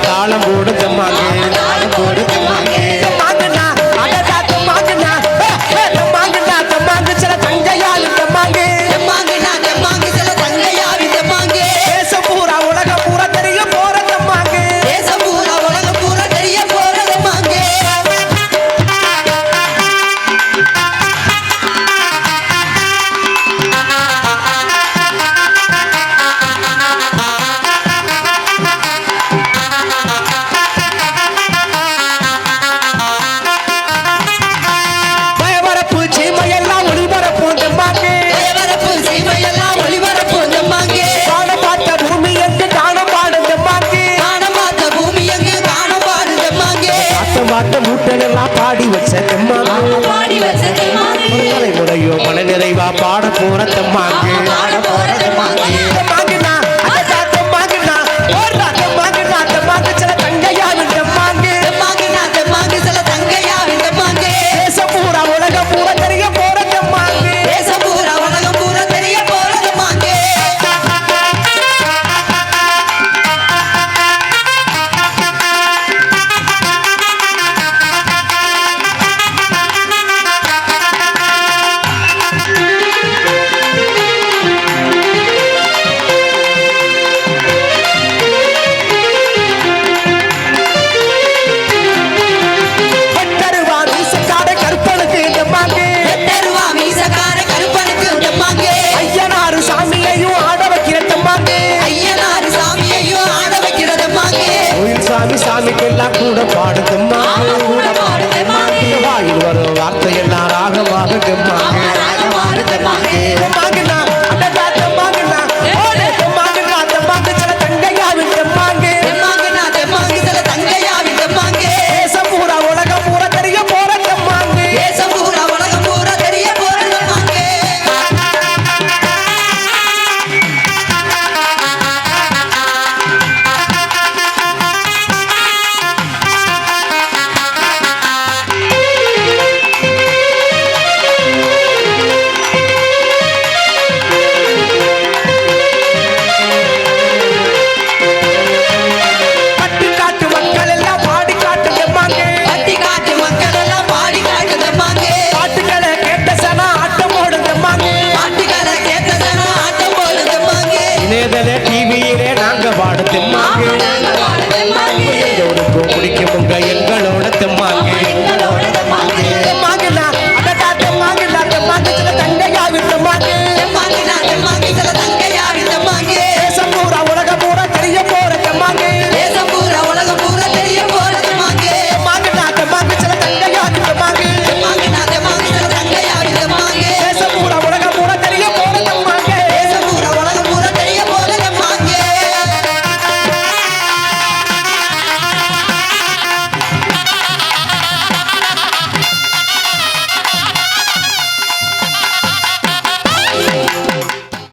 தாளம் போடு தெம்மாங்க தாளம் போடு தெம்மாங்க தெம்மாங்கண்ணா அடடா தெம்மாங்கண்ணா தெம்மாங்கண்ணா தெம்மாங்க சில தங்கையாளு தெம்மாங்க தெம்மாங்கண்ணா தெம்மாங்க சில தங்கையாளு தெம்மாங்க தேசம் பூரா உலகம் பூரா தெரிய போற தெம்மாங்க தேசம் பூரா உலகம் பூரா தெரிய போற தெம்மாங்க பாடி வச்ச முறையோ மன நிறைவா பாட போற தெம்மாங்க சில தங்கையாவின் தெம்மாங்க தேசம் பூரா உலகம் பூரா தெரிய போற தெம்மாங்க தேசம் பூரா உலகம் பூரா தெரிய போற தெம்மாங்க சாமிக்கெல்லாம் கூட பாடுதம்மா வாயில் வரும் வார்த்தை எல்லாம் ராகமாக தெம்மாங்க சில தங்கையாவின் தெம்மாங்க தேசம் பூரா உலகம் பூரா தெரிய போற தெம்மாங்க தேசம் பூரா உலகம் பூரா தெரிய போற தெம்மாங்க டிவியிலே நாங்க பாடு தெம்மாங்க